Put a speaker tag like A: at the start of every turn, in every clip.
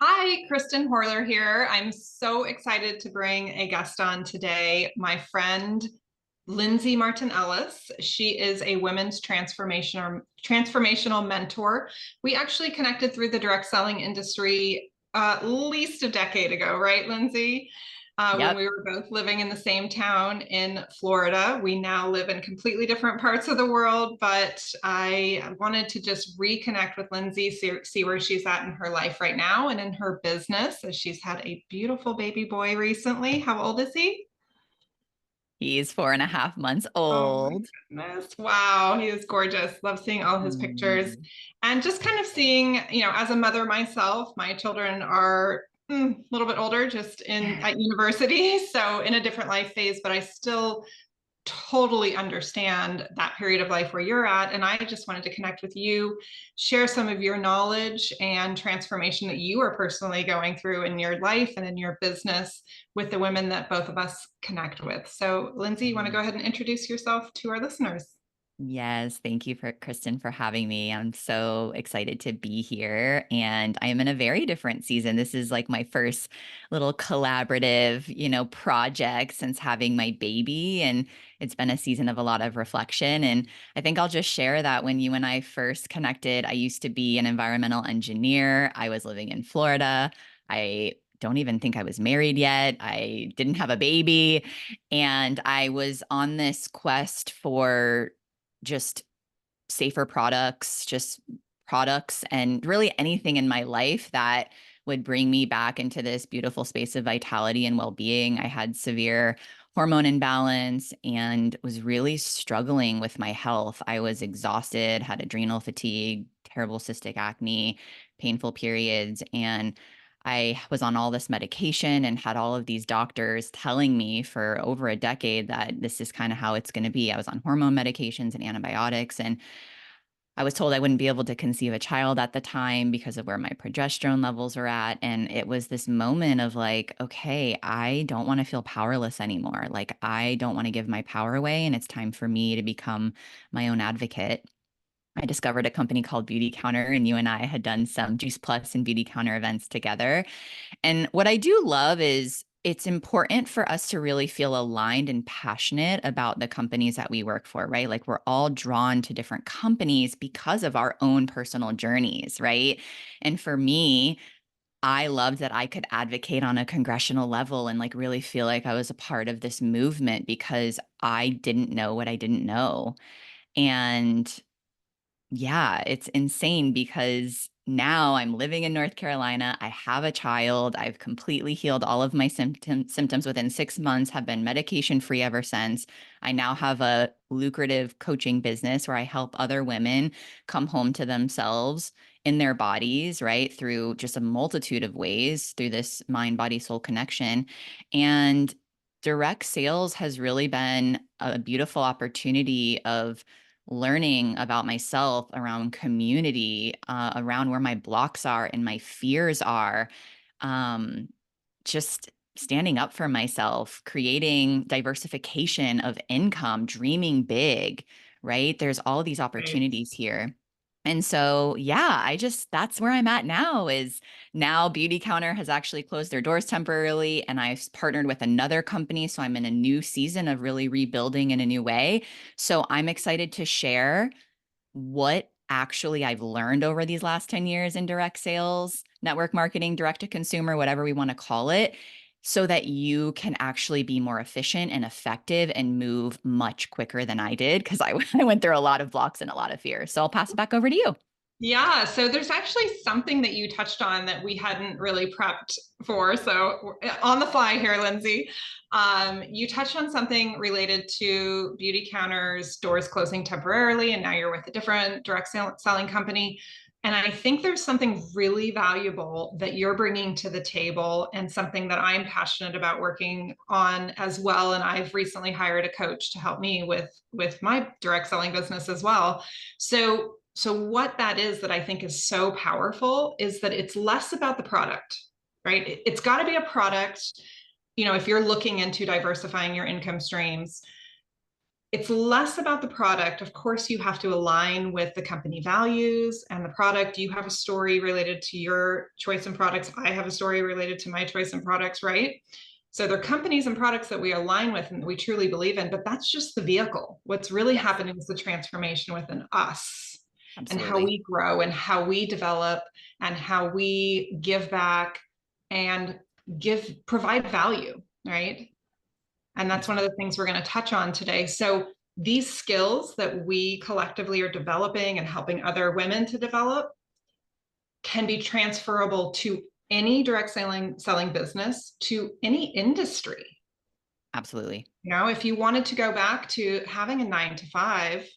A: Hi, Kristen Horler here. I'm so excited to bring a guest on today, my friend Lindsay Martin Ellis. She is a women's transformational mentor. We actually connected through the direct selling industry at least a decade ago, right, Lindsay? When
B: Yep.
A: we were both living in the same town in Florida. We now live in completely different parts of the world, but I wanted to just reconnect with Lindsay, see where she's at in her life right now and in her business, as she's had a beautiful baby boy recently. How old is he?
B: He's 4.5 months
A: Oh my
B: old.
A: goodness. Wow. He is gorgeous. Love seeing all his pictures
B: Mm.
A: and just kind of seeing, as a mother myself, my children are a little bit older, just in at university, so in a different life phase, but I still totally understand that period of life where you're at. And I just wanted to connect with you, share some of your knowledge and transformation that you are personally going through in your life and in your business with the women that both of us connect with. So, Lindsay, you want to go ahead and introduce yourself to our listeners?
B: Yes, thank you for Kristen for having me. I'm so excited to be here and I am in a very different season. This is like my first little collaborative, project since having my baby, and it's been a season of a lot of reflection. And I think I'll just share that when you and I first connected, I used to be an environmental engineer. I was living in Florida. I don't even think I was married yet. I didn't have a baby. And I was on this quest for just safer products, just products, and really anything in my life that would bring me back into this beautiful space of vitality and well-being. I had severe hormone imbalance and was really struggling with my health. I was exhausted, had adrenal fatigue, terrible cystic acne, painful periods, and I was on all this medication and had all of these doctors telling me for over a decade that this is kind of how it's going to be. I was on hormone medications and antibiotics, and I was told I wouldn't be able to conceive a child at the time because of where my progesterone levels are at. And it was this moment of like, okay, I don't want to feel powerless anymore. Like, I don't want to give my power away. And it's time for me to become my own advocate. I discovered a company called Beauty Counter, and you and I had done some Juice Plus and Beauty Counter events together. And what I do love is it's important for us to really feel aligned and passionate about the companies that we work for, right? Like we're all drawn to different companies because of our own personal journeys, right? And for me, I loved that I could advocate on a congressional level and like really feel like I was a part of this movement because I didn't know what I didn't know. And yeah, it's insane because now I'm living in North Carolina. I have a child. I've completely healed all of my symptoms within 6 months, have been medication free ever since. I now have a lucrative coaching business where I help other women come home to themselves in their bodies, right? Through just a multitude of ways, through this mind, body, soul connection. And direct sales has really been a beautiful opportunity of learning about myself around community, around where my blocks are and my fears are, um, just standing up for myself, creating diversification of income, dreaming big, right? There's all these
A: Right.
B: opportunities here. And so, yeah, that's where I'm at now is now Beauty Counter has actually closed their doors temporarily and I've partnered with another company. So I'm in a new season of really rebuilding in a new way. So I'm excited to share what actually I've learned over these last 10 years in direct sales, network marketing, direct to consumer, whatever we want to call it, so that you can actually be more efficient and effective and move much quicker than I did because I went through a lot of blocks and a lot of fear. So I'll pass it back over to you.
A: Yeah, so there's actually something that you touched on that we hadn't really prepped for. So on the fly here, Lindsay, you touched on something related to beauty counters, doors closing temporarily, and now you're with a different selling company. And I think there's something really valuable that you're bringing to the table and something that I'm passionate about working on as well. And I've recently hired a coach to help me with my direct selling business as well. So what that is that I think is so powerful is that it's less about the product, right? It's got to be a product, if you're looking into diversifying your income streams, it's less about the product. Of course, you have to align with the company values and the product. You have a story related to your choice in products. I have a story related to my choice in products, right? So they're companies and products that we align with and that we truly believe in, but that's just the vehicle. What's really
B: Yes,
A: happening is the transformation within us and how
B: absolutely.
A: we grow and how we develop and how we give back and provide value, right? And that's one of the things we're going to touch on today. So these skills that we collectively are developing and helping other women to develop can be transferable to any direct selling business, to any industry.
B: Absolutely.
A: You know, if you wanted to go back to having a 9 to 5,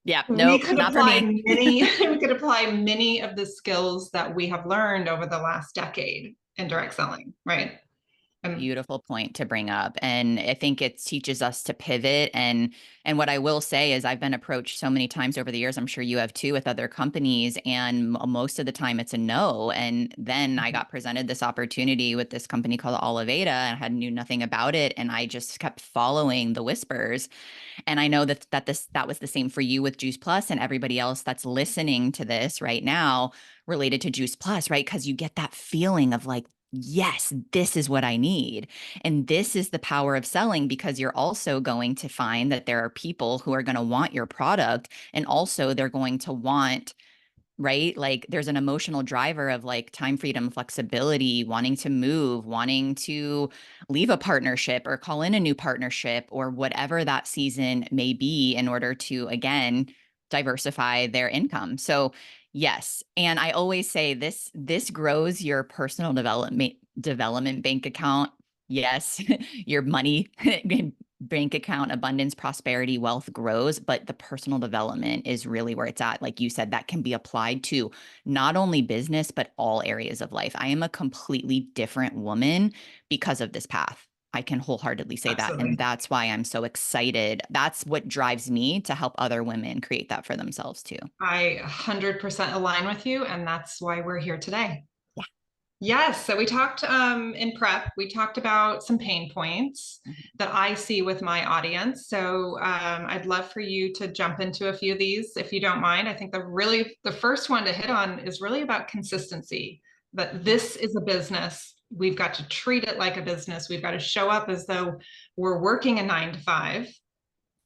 B: Yeah,
A: we
B: nope,
A: could
B: not for
A: apply
B: me.
A: many of the skills that we have learned over the last decade in direct selling, right?
B: Beautiful point to bring up. And I think it teaches us to pivot. And what I will say is I've been approached so many times over the years, I'm sure you have too, with other companies, and most of the time it's a no. And then I got presented this opportunity with this company called Oliveda, and I knew nothing about it. And I just kept following the whispers. And I know that was the same for you with Juice Plus and everybody else that's listening to this right now related to Juice Plus, right? Because you get that feeling of like, yes, this is what I need. And this is the power of selling, because you're also going to find that there are people who are going to want your product, and also they're going to want, right? Like there's an emotional driver of like time freedom, flexibility, wanting to move, wanting to leave a partnership or call in a new partnership or whatever that season may be in order to, again, diversify their income. So yes. And I always say this grows your personal development bank account. Yes, your money bank account, abundance, prosperity, wealth grows, but the personal development is really where it's at. Like you said, that can be applied to not only business, but all areas of life. I am a completely different woman because of this path. I can wholeheartedly say that. And
A: Absolutely.
B: that's why I'm so excited. That's what drives me to help other women create that for themselves too.
A: I 100% align with you, and that's why we're here today.
B: Yeah.
A: Yes, so we talked in prep, we talked about some pain points that I see with my audience. So I'd love for you to jump into a few of these if you don't mind. I think the first one to hit on is really about consistency, that this is a business. We've got to treat it like a business. We've got to show up as though we're working a 9 to 5.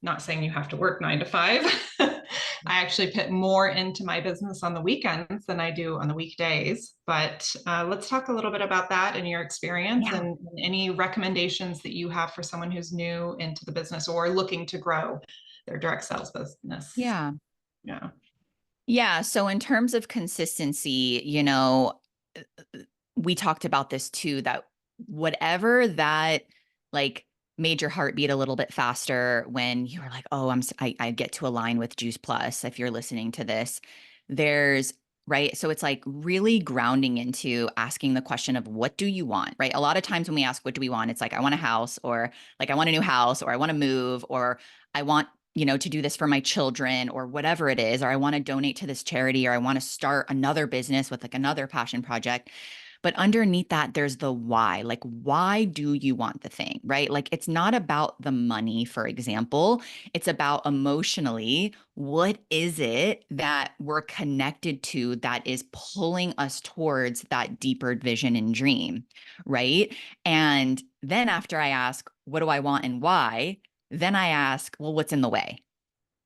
A: Not saying you have to work 9 to 5. I actually put more into my business on the weekends than I do on the weekdays. But let's talk a little bit about that and your experience,
B: Yeah.
A: and any recommendations that you have for someone who's new into the business or looking to grow their direct sales business.
B: Yeah.
A: Yeah.
B: Yeah. So in terms of consistency, we talked about this too, that whatever that like made your heart beat a little bit faster when you were like, oh, I get to align with Juice Plus. If you're listening to this, there's right. So it's like really grounding into asking the question of what do you want, right? A lot of times when we ask, what do we want? It's like, I want a house, or like, I want a new house, or I want to move, or I want, to do this for my children, or whatever it is, or I want to donate to this charity, or I want to start another business with like another passion project. But underneath that, there's the why. Like, why do you want the thing, right? Like, it's not about the money, for example. It's about emotionally, what is it that we're connected to that is pulling us towards that deeper vision and dream, right? And then after I ask, what do I want and why? Then I ask, well, what's in the way?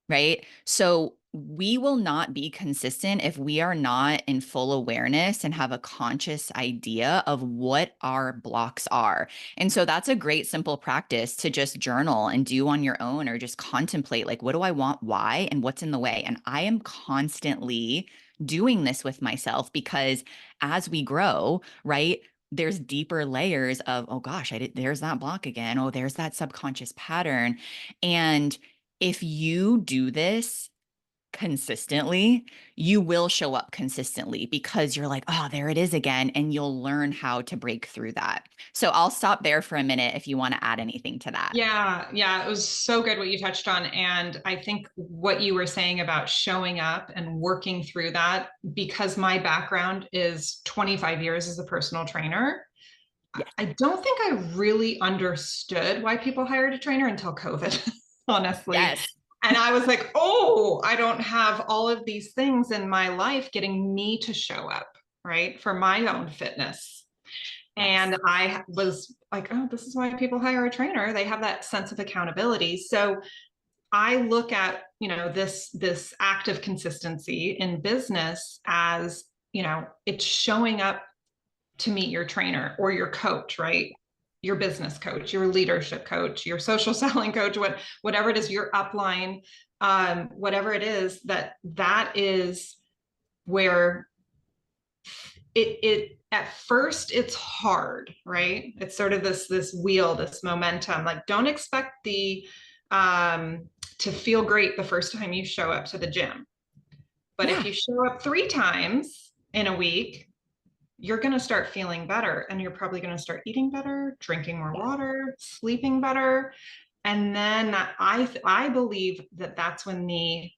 B: Right? So we will not be consistent if we are not in full awareness and have a conscious idea of what our blocks are. And so that's a great simple practice to just journal and do on your own, or just contemplate, like, what do I want, why, and what's in the way? And I am constantly doing this with myself, because as we grow, right, there's deeper layers of, oh gosh, there's that block again. Oh, there's that subconscious pattern. And if you do this consistently, you will show up consistently, because you're like, oh, there it is again. And you'll learn how to break through that. So I'll stop there for a minute if you want to add anything to that.
A: Yeah, it was so good what you touched on. And I think what you were saying about showing up and working through that, because my background is 25 years as a personal trainer,
B: Yes.
A: I don't think I really understood why people hired a trainer until COVID, honestly.
B: Yes.
A: And I was like, oh, I don't have all of these things in my life getting me to show up, right, for my own fitness. And
B: Yes.
A: I was like, oh, this is why people hire a trainer. They have that sense of accountability. So I look at, this act of consistency in business as, it's showing up to meet your trainer or your coach, right? Your business coach, your leadership coach, your social selling coach, whatever it is, your upline, whatever it is, that is where it at first it's hard, right? It's sort of this wheel, this momentum. Like, don't expect the to feel great the first time you show up to the gym. But if
B: Yeah.
A: you show up 3 times in a week, you're going to start feeling better, and you're probably going to start eating better, drinking more
B: Yeah.
A: water, sleeping better. And then I believe that that's when the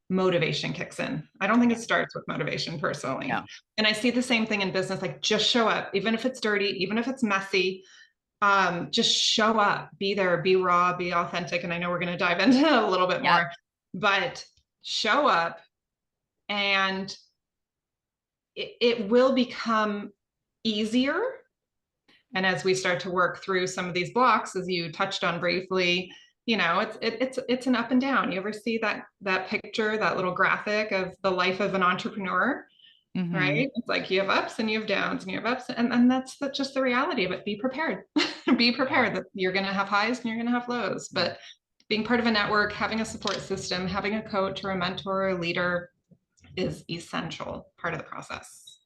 A: motivation kicks in. I don't think
B: Yeah.
A: it starts with motivation personally.
B: No.
A: And I see the same thing in business, like just show up, even if it's dirty, even if it's messy, just show up, be there, be raw, be authentic. And I know we're going to dive into a little bit
B: Yep.
A: more, but show up, and it will become easier. And as we start to work through some of these blocks, as you touched on briefly, it's an up and down. You ever see that picture, that little graphic of the life of an entrepreneur,
B: Mm-hmm.
A: right? It's like you have ups and you have downs, and you have ups, and that's just the reality of it. Be prepared. Be
B: Yeah.
A: prepared that you're going to have highs and you're going to have lows.
B: Yeah.
A: But being part of a network, having a support system, having a coach or a mentor or a leader is essential part of the process.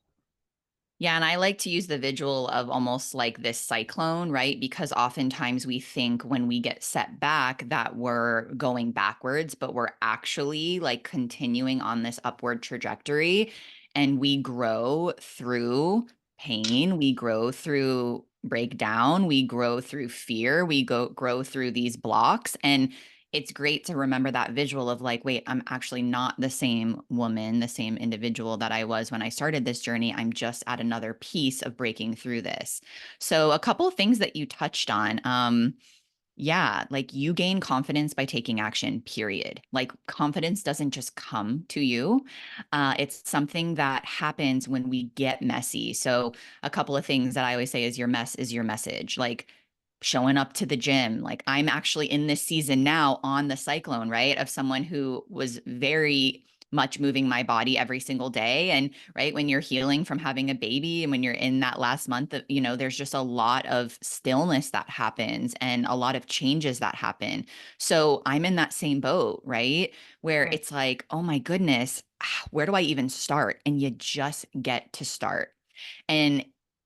B: Yeah, and I like to use the visual of almost like this cyclone, right? Because oftentimes we think when we get set back that we're going backwards, but we're actually like continuing on this upward trajectory. And we grow through pain, we grow through breakdown, we grow through fear, we grow through these blocks. And it's great to remember that visual of like, wait, I'm actually not the same woman, the same individual that I was when I started this journey. I'm just at another piece of breaking through this. So a couple of things that you touched on. Yeah, like you gain confidence by taking action, period. Like confidence doesn't just come to you. It's something that happens when we get messy. So a couple of things that I always say is your mess is your message. Like showing up to the gym. Like I'm actually in this season now on the cyclone, right? Of someone who was very much moving my body every single day. And right when you're healing from having a baby and when you're in that last month of, there's just a lot of stillness that happens and a lot of changes that happen. So I'm in that same boat, right? Where
A: Right.
B: it's like, oh my goodness, where do I even start? And you just get to start. And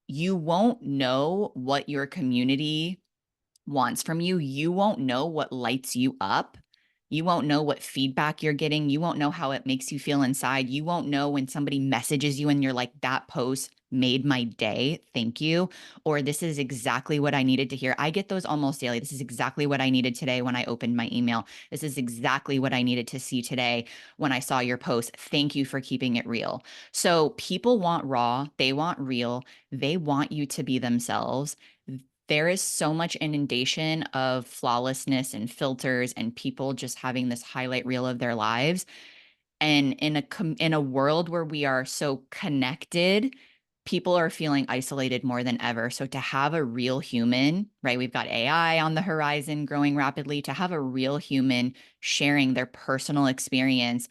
B: you won't know what your community wants from you. You won't know what lights you up. You won't know what feedback you're getting. You won't know how it makes you feel inside. You won't know when somebody messages you and you're like, that post made my day. Thank you. Or this is exactly what I needed to hear. I get those almost daily. This is exactly what I needed today when I opened my email. This is exactly what I needed to see today when I saw your post. Thank you for keeping it real. So people want raw, they want real, they want you to be themselves. There is so much inundation of flawlessness and filters and people just having this highlight reel of their lives. And in a world where we are so connected, people are feeling isolated more than ever. So to have a real human, right? We've got AI on the horizon growing rapidly. To have a real human sharing their personal experience,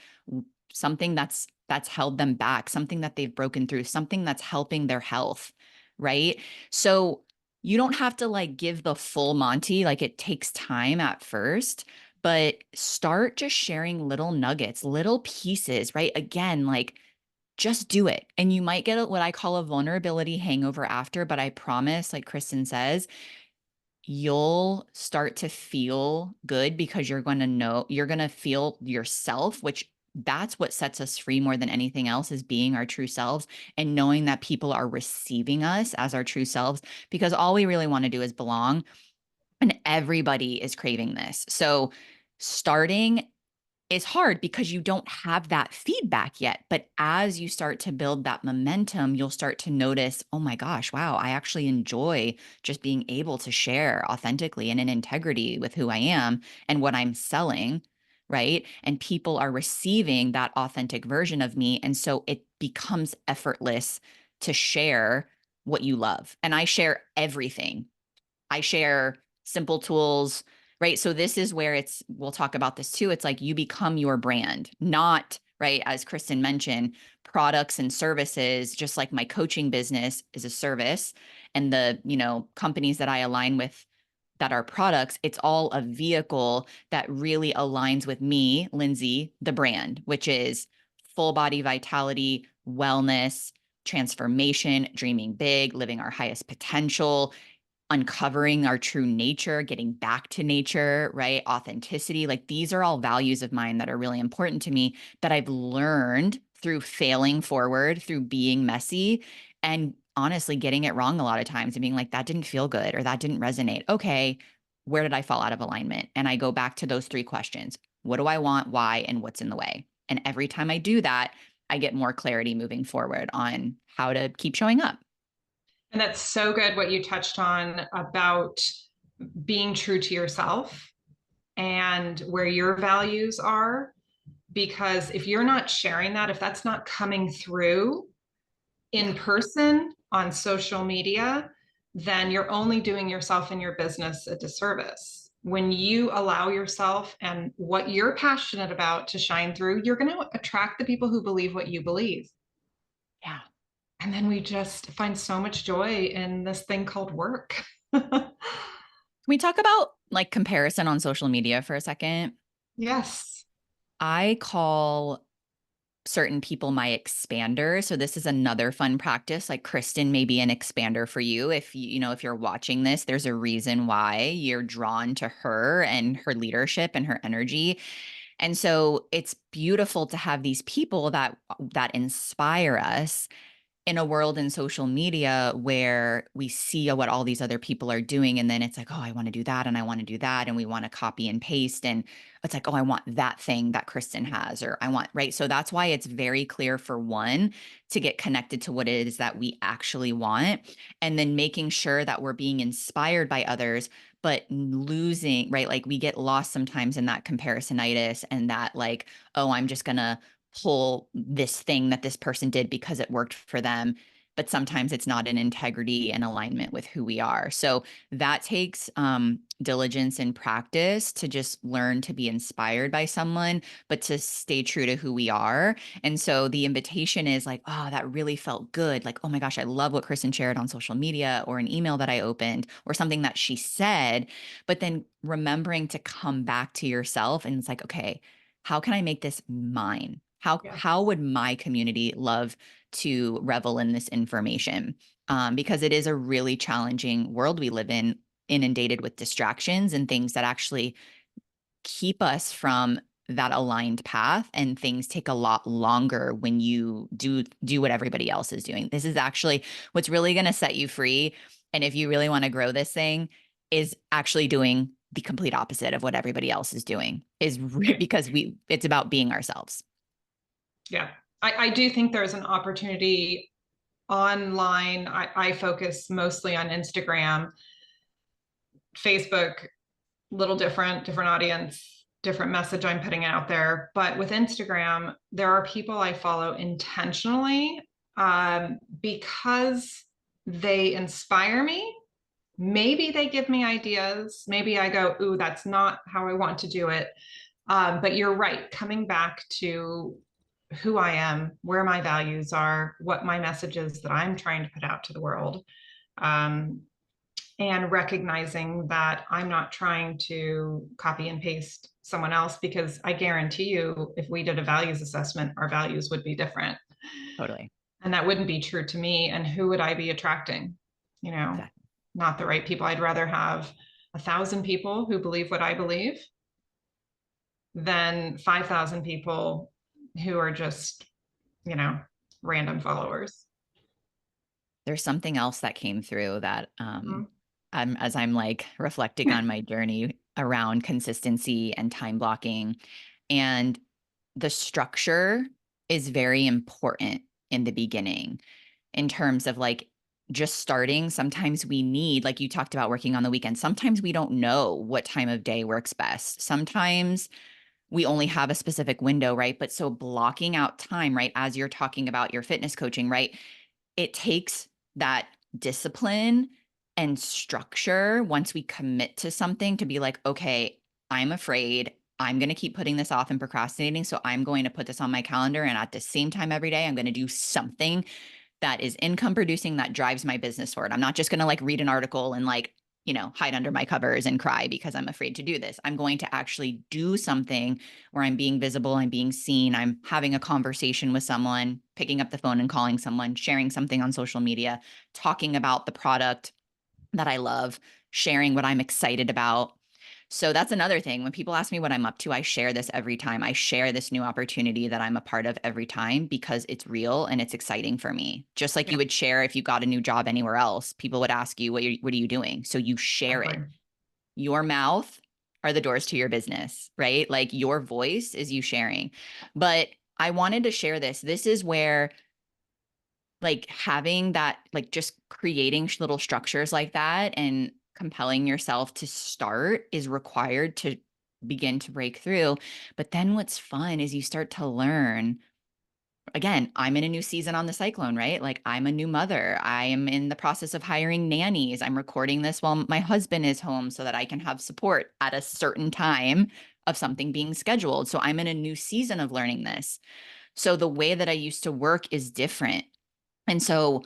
B: something that's held them back, something that they've broken through, something that's helping their health, right? So you don't have to like give the full Monty, like it takes time at first, but start just sharing little nuggets, little pieces, right? Again, like just do it. And you might get what I call a vulnerability hangover after, but I promise, like Kristen says, you'll start to feel good because you're going to know, you're going to feel yourself, which that's what sets us free more than anything else is being our true selves and knowing that people are receiving us as our true selves because all we really want to do is belong and everybody is craving this. So starting is hard because you don't have that feedback yet. But as you start to build that momentum, you'll start to notice, oh my gosh, wow, I actually enjoy just being able to share authentically and in integrity with who I am and what I'm selling. Right. And people are receiving that authentic version of me. And so it becomes effortless to share what you love. And I share everything. I share simple tools, right? So this is where we'll talk about this too. It's like you become your brand, not, right, as Kristen mentioned, products and services, just like my coaching business is a service and the, companies that I align with that are products, it's all a vehicle that really aligns with me, Lindsay, the brand, which is full body vitality, wellness, transformation, dreaming big, living our highest potential, uncovering our true nature, getting back to nature, right? Authenticity. Like these are all values of mine that are really important to me that I've learned through failing forward, through being messy, and honestly getting it wrong a lot of times and being like, that didn't feel good or that didn't resonate. Okay, where did I fall out of alignment? And I go back to those three questions. What do I want? Why? And what's in the way? And every time I do that, I get more clarity moving forward on how to keep showing up.
A: And that's so good what you touched on about being true to yourself and where your values are. Because if you're not sharing that, if that's not coming through in person on social media, then you're only doing yourself and your business a disservice. When you allow yourself and what you're passionate about to shine through, you're going to attract the people who believe what you believe.
B: Yeah.
A: And then we just find so much joy in this thing called work.
B: Can we talk about like comparison on social media for a second?
A: Yes.
B: I call certain people my expander. So this is another fun practice. Like Kristen may be an expander for you. If if you're watching this, there's a reason why you're drawn to her and her leadership and her energy. And so it's beautiful to have these people that inspire us in a world in social media where we see what all these other people are doing. And then it's like, oh, I want to do that. And I want to do that. And we want to copy and paste. And it's like, oh, I want that thing that Kristen has, or I want, right. So that's why it's very clear for one to get connected to what it is that we actually want. And then making sure that we're being inspired by others, but losing, right. Like we get lost sometimes in that comparisonitis and that like, oh, I'm just going to pull this thing that this person did because it worked for them. But sometimes it's not in integrity and alignment with who we are. So that takes diligence and practice to just learn to be inspired by someone, but to stay true to who we are. And so the invitation is like, oh, that really felt good. Like, oh my gosh, I love what Kristen shared on social media or an email that I opened or something that she said. But then remembering to come back to yourself and it's like, okay, how can I make this mine?
A: Yeah.
B: How would my community love to revel in this information? Because it is a really challenging world we live in, inundated with distractions and things that actually keep us from that aligned path, and things take a lot longer when you do what everybody else is doing. This is actually what's really going to set you free, and if you really want to grow this thing, is actually doing the complete opposite of what everybody else is doing, because it's about being ourselves.
A: Yeah. I do think there's an opportunity online. I focus mostly on Instagram, Facebook, little different audience, different message I'm putting out there. But with Instagram, there are people I follow intentionally because they inspire me. Maybe they give me ideas. Maybe I go, ooh, that's not how I want to do it. But you're right, coming back to who I am, where my values are, what my message is that I'm trying to put out to the world. Um, and recognizing that I'm not trying to copy and paste someone else, because I guarantee you, if we did a values assessment, our values would be different.
B: Totally.
A: And that wouldn't be true to me. And who would I be attracting? You know,
B: Exactly.
A: not the right people. I'd rather have 1,000 people who believe what I believe than 5,000 people who are just, you know, random followers.
B: There's something else that came through that
A: Mhm.
B: as I'm like reflecting on my journey around consistency and time blocking. And the structure is very important in the beginning in terms of like just starting. Sometimes we need, like you talked about working on the weekend, sometimes we don't know what time of day works best. Sometimes we only have a specific window, right? But so blocking out time, right? As you're talking about your fitness coaching, right? It takes that discipline and structure once we commit to something to be like, okay, I'm afraid I'm going to keep putting this off and procrastinating. So I'm going to put this on my calendar. And at the same time, every day, I'm going to do something that is income producing that drives my business forward. I'm not just going to like read an article and like, hide under my covers and cry because I'm afraid to do this. I'm going to actually do something where I'm being visible, I'm being seen, I'm having a conversation with someone, picking up the phone and calling someone, sharing something on social media, talking about the product that I love, sharing what I'm excited about. So that's another thing. When people ask me what I'm up to, I share this every time. I share this new opportunity that I'm a part of every time because it's real and it's exciting for me. Just like
A: Yeah,
B: you would share if you got a new job anywhere else, people would ask you, what are you doing? So you share it.
A: exactly.
B: Your mouth are the doors to your business, right? Like your voice is you sharing. But I wanted to share this. This is where like having that, like just creating little structures like that and compelling yourself to start is required to begin to break through. But then what's fun is you start to learn. Again, I'm in a new season on the cyclone, right? Like I'm a new mother. I am in the process of hiring nannies. I'm recording this while my husband is home so that I can have support at a certain time of something being scheduled. So I'm in a new season of learning this. So the way that I used to work is different. And so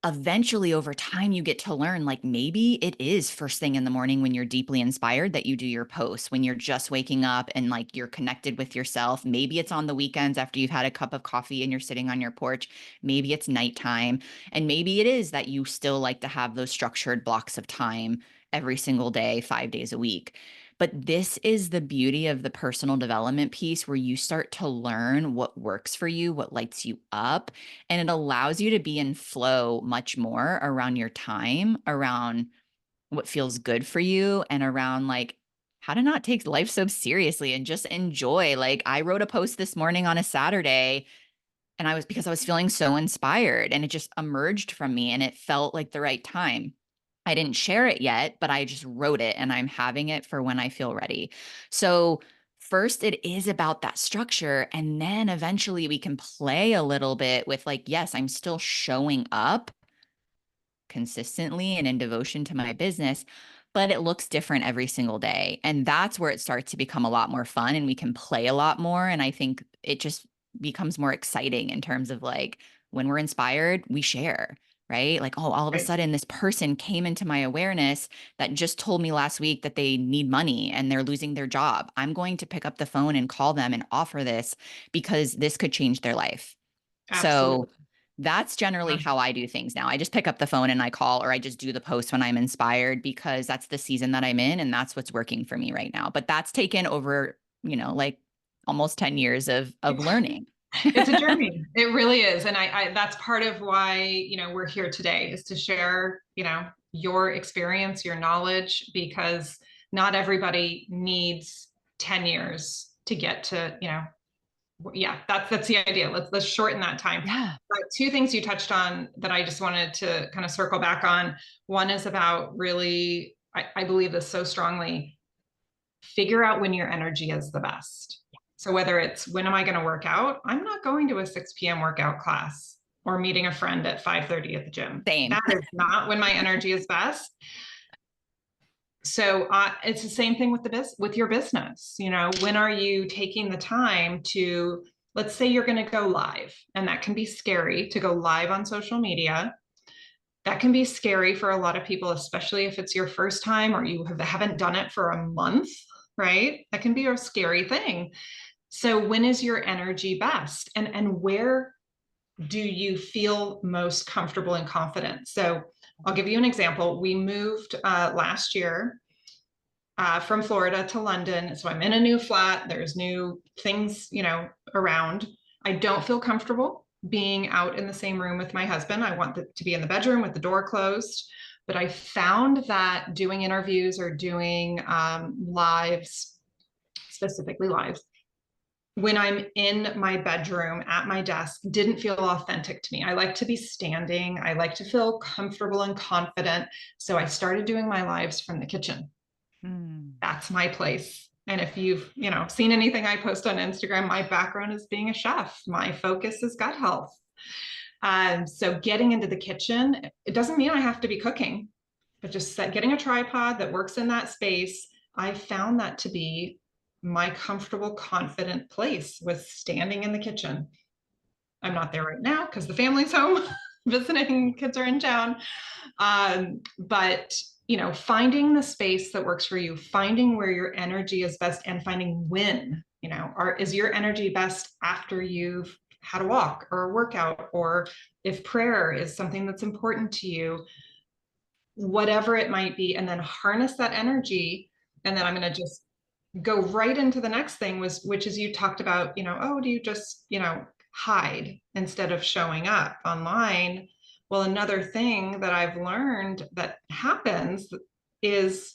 B: eventually over time you get to learn like maybe it is first thing in the morning when you're deeply inspired that you do your posts, when you're just waking up and like you're connected with yourself. Maybe it's on the weekends after you've had a cup of coffee and you're sitting on your porch. Maybe it's nighttime, and maybe it is that you still like to have those structured blocks of time every single day, 5 days a week. But this is the beauty of the personal development piece where you start to learn what works for you, what lights you up, and it allows you to be in flow much more around your time, around what feels good for you, and around like how to not take life so seriously and just enjoy. Like I wrote a post this morning on a Saturday and because I was feeling so inspired and it just emerged from me and it felt like the right time. I didn't share it yet, but I just wrote it and I'm having it for when I feel ready. So first it is about that structure. And then eventually we can play a little bit with like, yes, I'm still showing up consistently and in devotion to my business, but it looks different every single day. And that's where it starts to become a lot more fun and we can play a lot more. And I think it just becomes more exciting in terms of like when we're inspired, we share, right? Like, oh, all of a
A: Right.
B: sudden this person came into my awareness that just told me last week that they need money and they're losing their job. I'm going to pick up the phone and call them and offer this because this could change their life. So
A: Absolutely.
B: that's generally
A: Yeah.
B: how I do things now. I just pick up the phone and I call, or I just do the post when I'm inspired because that's the season that I'm in and that's what's working for me right now. But that's taken over, like almost 10 years of learning.
A: It's a journey. It really is. And that's part of why, we're here today is to share, your experience, your knowledge, because not everybody needs 10 years to get to, yeah, that's the idea. Let's shorten that time.
B: Yeah.
A: Two things you touched on that I just wanted to kind of circle back on. One is about really, I believe this so strongly, figure out when your energy is the best. So whether it's when am I going to work out? I'm not going to a 6 p.m. workout class or meeting a friend at 5:30 at the gym.
B: Same.
A: That is not when my energy is best. So it's the same thing with with your business. When are you taking the time to, let's say you're going to go live, and that can be scary to go live on social media. That can be scary for a lot of people, especially if it's your first time or you haven't done it for a month, right? That can be a scary thing. So when is your energy best? And where do you feel most comfortable and confident? So I'll give you an example. We moved last year from Florida to London. So I'm in a new flat. There's new things, around. I don't feel comfortable being out in the same room with my husband. I want to be in the bedroom with the door closed. But I found that doing interviews or doing lives, specifically lives, when I'm in my bedroom at my desk didn't feel authentic to me. I like to be standing. I like to feel comfortable and confident. So I started doing my lives from the kitchen.
B: Mm.
A: That's my place. And if you've, seen anything I post on Instagram, my background is being a chef. My focus is gut health. So getting into the kitchen, it doesn't mean I have to be cooking, but just getting a tripod that works in that space, I found that to be my comfortable, confident place, was standing in the kitchen. I'm not there right now because the family's home visiting, kids are in town. But finding the space that works for you, finding where your energy is best, and finding when, is your energy best after you've had a walk or a workout, or if prayer is something that's important to you, whatever it might be, and then harness that energy. And then I'm going to just go right into the next thing, which is, you talked about, oh, do you just, hide instead of showing up online? Well, another thing that I've learned that happens is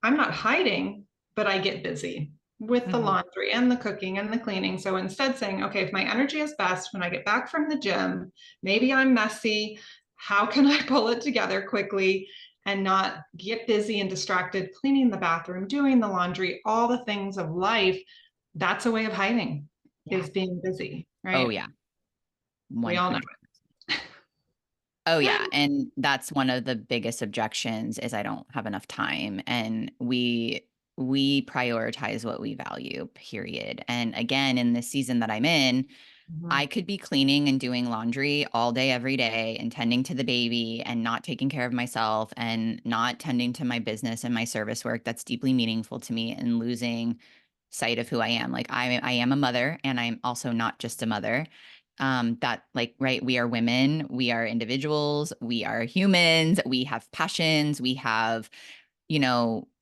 A: I'm not hiding, but I get busy with the
B: Mhm.
A: laundry and the cooking and the cleaning. So instead saying, okay, if my energy is best when I get back from the gym, maybe I'm messy. How can I pull it together quickly and not get busy and distracted cleaning the bathroom, doing the laundry, all the things of life? That's a way of hiding,
B: Yeah.
A: is being busy,
B: Oh,
A: right?
B: yeah.
A: We all know
B: 100. Oh yeah,
A: it.
B: and that's one of the biggest objections is I don't have enough time, and we prioritize what we value, period. And again, in this season that I'm in, I
A: Mhm.
B: could be cleaning and doing laundry all day, every day, and tending to the baby and not taking care of myself and not tending to my business and my service work that's deeply meaningful to me, and losing sight of who I am. Like I am a mother, and I'm also not just a mother. That like, right. We are women, we are individuals, we are humans, we have passions, we have,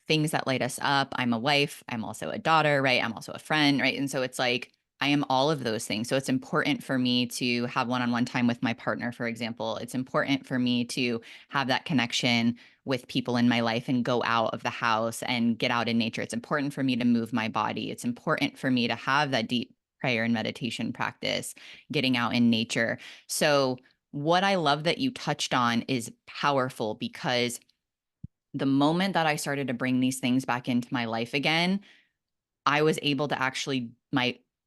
B: things that light us up. I'm a wife. I'm also a daughter, right? I'm also a friend, right? And so it's like, I am all of those things. So it's important for me to have one-on-one time with my partner, for example. It's important for me to have that connection with people in my life and go out of the house and get out in nature. It's important for me to move my body. It's important for me to have that deep prayer and meditation practice, getting out in nature. So what I love that you touched on is powerful, because the moment that I started to bring these things back into my life again, I was able to actually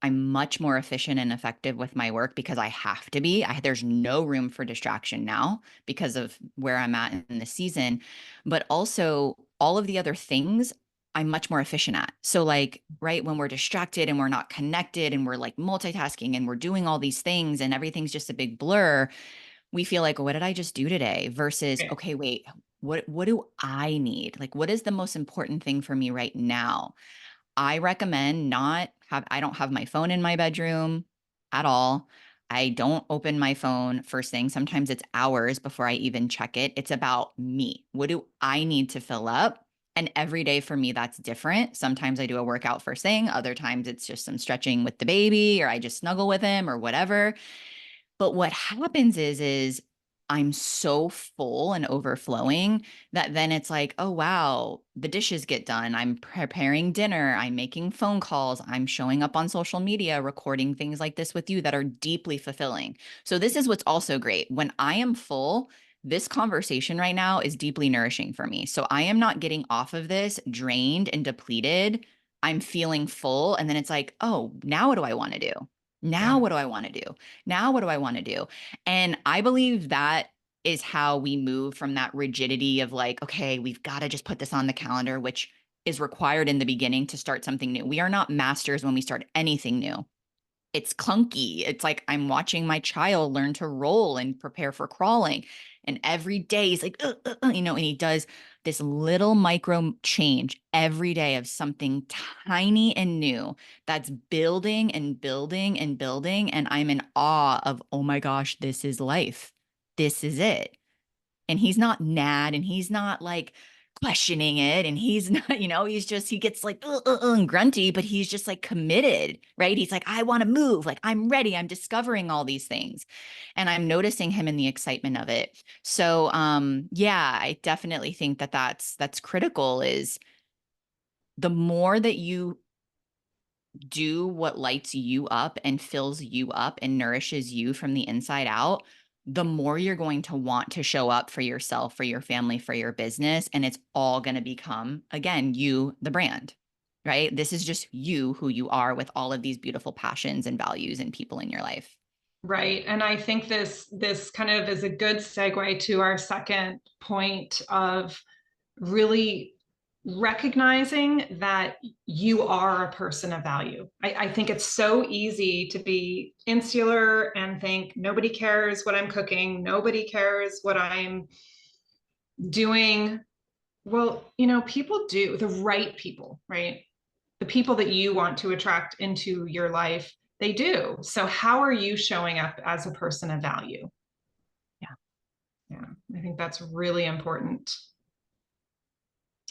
B: I'm much more efficient and effective with my work, because I have to be. There's no room for distraction now because of where I'm at in the season, but also all of the other things I'm much more efficient at. So like, right, when we're distracted and we're not connected and we're like multitasking and we're doing all these things and everything's just a big blur, we feel like, what did I just do today? Versus,
A: Okay.
B: okay, wait, what do I need? Like, what is the most important thing for me right now? I recommend I don't have my phone in my bedroom at all. I don't open my phone first thing. Sometimes it's hours before I even check it. It's about me. What do I need to fill up? And every day for me, that's different. Sometimes I do a workout first thing. Other times it's just some stretching with the baby, or I just snuggle with him or whatever. But what happens is I'm so full and overflowing that then it's like, oh, wow, the dishes get done. I'm preparing dinner. I'm making phone calls. I'm showing up on social media, recording things like this with you that are deeply fulfilling. So this is what's also great. When I am full, this conversation right now is deeply nourishing for me. So I am not getting off of this drained and depleted. I'm feeling full. And then it's like, oh, now what do I want to do? Now
A: Yeah.
B: what do I want to do? Now, what do I want to do? And I believe that is how we move from that rigidity of like, okay, we've got to just put this on the calendar, which is required in the beginning to start something new. We are not masters when we start anything new. It's clunky. It's like I'm watching my child learn to roll and prepare for crawling. And every day he's like, and he does this little micro change every day of something tiny and new that's building and building and building. And I'm in awe of, oh my gosh, this is life. This is it. And he's not mad, and he's not like questioning it, and he's not, he gets like and grunty, but he's just like committed, right? He's like, I want to move, like I'm ready, I'm discovering all these things, and I'm noticing him in the excitement of it. So yeah, I definitely think that that's critical, is the more that you do what lights you up and fills you up and nourishes you from the inside out, the more you're going to want to show up for yourself, for your family, for your business. And it's all going to become, again, you, the brand, right? This is just you, who you are, with all of these beautiful passions and values and people in your life.
A: Right. And I think this kind of is a good segue to our second point of really recognizing that you are a person of value. I think it's so easy to be insular and think nobody cares what I'm cooking, nobody cares what I'm doing. Well, people do, the right people, right? The people that you want to attract into your life, they do. So how are you showing up as a person of value?
B: Yeah.
A: Yeah, I think that's really important.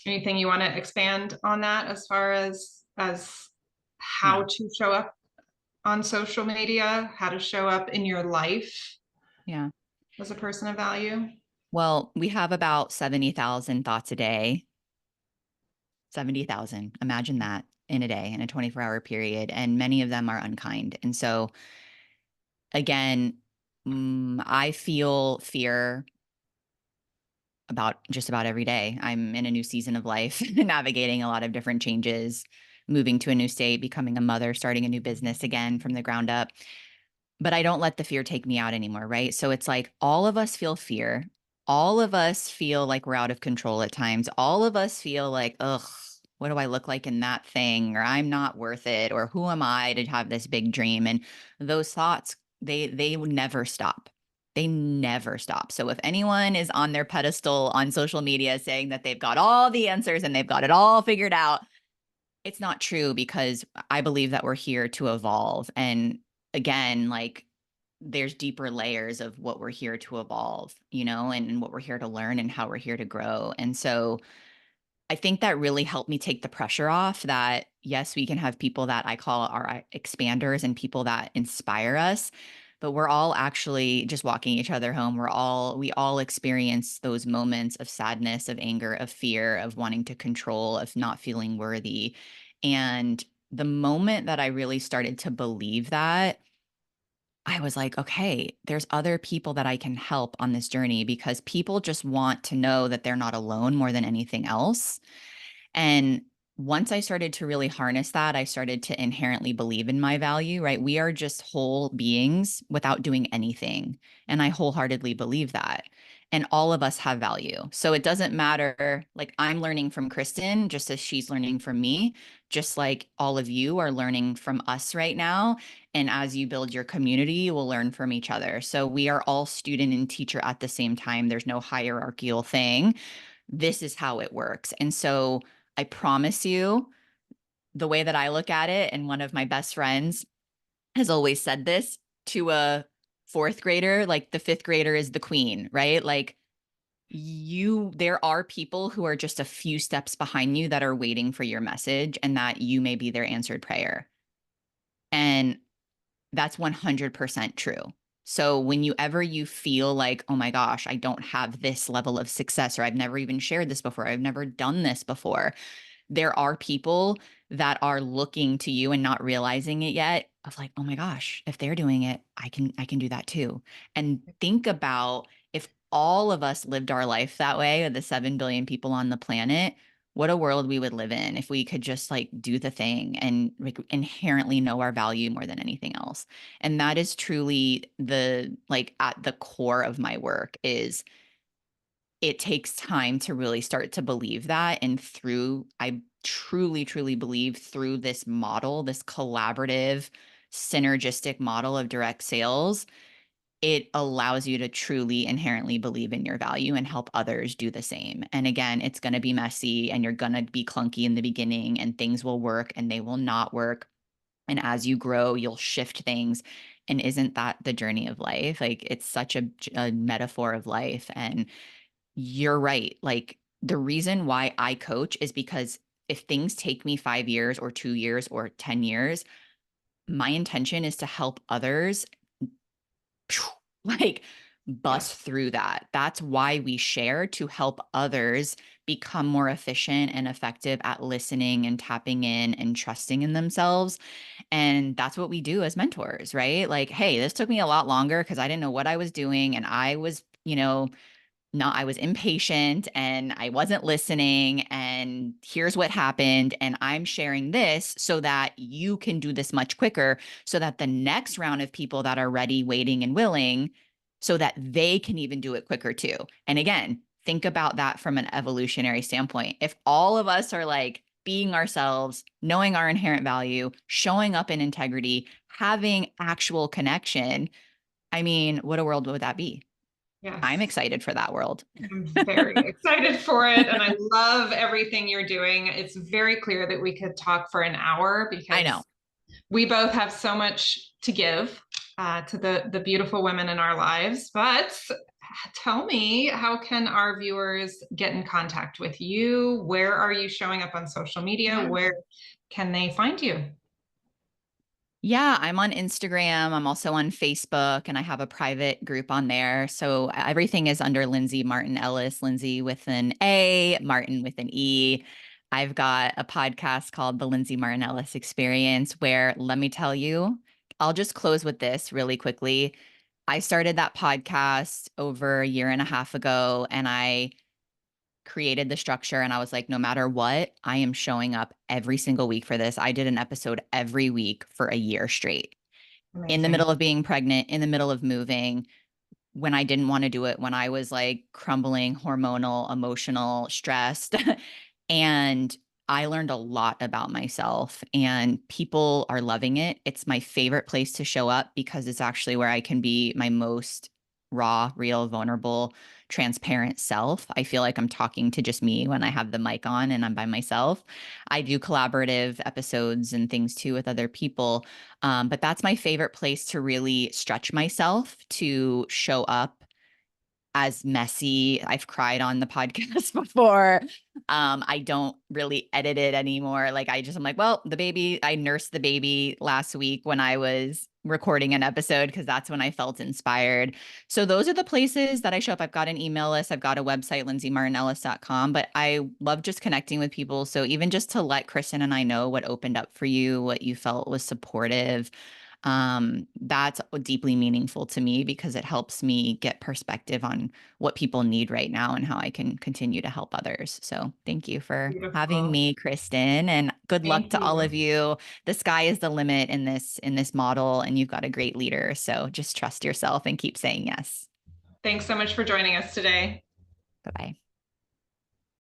A: Anything you want to expand on that as far as how
B: Yeah.
A: to show up on social media, how to show up in your life
B: Yeah.
A: as a person of value?
B: Well, we have about 70,000 thoughts a day. 70,000. Imagine that in a day, in a 24-hour period. And many of them are unkind. And so, again, I feel fear about just about every day. I'm in a new season of life, navigating a lot of different changes, moving to a new state, becoming a mother, starting a new business again from the ground up. But I don't let the fear take me out anymore, right? So it's like all of us feel fear. All of us feel like we're out of control at times. All of us feel like, ugh, what do I look like in that thing? Or I'm not worth it. Or who am I to have this big dream? And those thoughts, they would never stop. They never stop. So if anyone is on their pedestal on social media saying that they've got all the answers and they've got it all figured out, it's not true, because I believe that we're here to evolve. And again, like, there's deeper layers of what we're here to evolve, and what we're here to learn and how we're here to grow. And so I think that really helped me take the pressure off that, yes, we can have people that I call our expanders and people that inspire us, but we're all actually just walking each other home. We all experience those moments of sadness, of anger, of fear, of wanting to control, of not feeling worthy. And the moment that I really started to believe that, I was like, okay, there's other people that I can help on this journey, because people just want to know that they're not alone more than anything else. And once I started to really harness that, I started to inherently believe in my value, right? We are just whole beings without doing anything. And I wholeheartedly believe that. And all of us have value. So it doesn't matter. Like, I'm learning from Kristen just as she's learning from me, just like all of you are learning from us right now. And as you build your community, you will learn from each other. So we are all student and teacher at the same time. There's no hierarchical thing. This is how it works. And so I promise you, the way that I look at it, and one of my best friends has always said this to a fourth grader, like the fifth grader is the queen, right? Like, there are people who are just a few steps behind you that are waiting for your message, and that you may be their answered prayer. And that's 100% true. So whenever you feel like, oh my gosh, I don't have this level of success, or I've never even shared this before, I've never done this before, there are people that are looking to you and not realizing it yet, of like, oh my gosh, if they're doing it, I can do that too. And think about, if all of us lived our life that way, of the 7 billion people on the planet, what a world we would live in if we could just like do the thing and like inherently know our value more than anything else. And that is truly at the core of my work. Is it takes time to really start to believe that. And I truly, truly believe, through this model, this collaborative, synergistic model of direct sales, it allows you to truly inherently believe in your value and help others do the same. And again, it's going to be messy, and you're going to be clunky in the beginning, and things will work and they will not work. And as you grow, you'll shift things. And isn't that the journey of life? Like, it's such a metaphor of life. And you're right. Like, the reason why I coach is because if things take me 5 years or 2 years or 10 years, my intention is to help others like bust
A: Yes.
B: through that. That's why we share, to help others become more efficient and effective at listening and tapping in and trusting in themselves. And that's what we do as mentors, right? Like, hey, this took me a lot longer because I didn't know what I was doing. And I was, not, I was impatient and I wasn't listening. And here's what happened. And I'm sharing this so that you can do this much quicker, so that the next round of people that are ready, waiting, and willing, so that they can even do it quicker too. And again, think about that from an evolutionary standpoint. If all of us are like being ourselves, knowing our inherent value, showing up in integrity, having actual connection, I mean, what a world would that be? I'm
A: Yes.
B: excited for that world.
A: I'm very excited for it. And I love everything you're doing. It's very clear that we could talk for an hour
B: I
A: because
B: know.
A: we both have so much to give to the beautiful women in our lives. But tell me, how can our viewers get in contact with you? Where are you showing up on social media?
B: Yeah.
A: Where can they find you?
B: Yeah, I'm on Instagram. I'm also on Facebook, and I have a private group on there. So everything is under Lindsay Martin Ellis, Lindsay with an A, Martin with an E. I've got a podcast called The Lindsay Martin Ellis Experience, where, let me tell you, I'll just close with this really quickly. I started that podcast over a year and a half ago, and I created the structure, and I was like, no matter what, I am showing up every single week for this. I did an episode every week for a year straight, in the
A: Amazing.
B: middle of being pregnant, in the middle of moving, when I didn't want to do it, when I was like crumbling, hormonal, emotional, stressed. And I learned a lot about myself, and people are loving it. It's my favorite place to show up because it's actually where I can be my most raw, real, vulnerable, transparent self. I feel like I'm talking to just me when I have the mic on and I'm by myself. I do collaborative episodes and things too with other people. But that's my favorite place to really stretch myself, to show up as messy. I've cried on the podcast before. I don't really edit it anymore. Like, I'm like, well, I nursed the baby last week when I was recording an episode, because that's when I felt inspired. So those are the places that I show up. I've got an email list. I've got a website, lindsaymartinellis.com, but I love just connecting with people. So even just to let Kristen and I know what opened up for you, what you felt was supportive, that's deeply meaningful to me, because it helps me get perspective on what people need right now and how I can continue to help others. So thank you for having
A: Beautiful.
B: me, Kristen, and good luck
A: Thank
B: to all
A: you.
B: of you. The sky is the limit in this model, and you've got a great leader. So just trust yourself and keep saying yes.
A: Thanks so much for joining us today.
B: Bye-bye.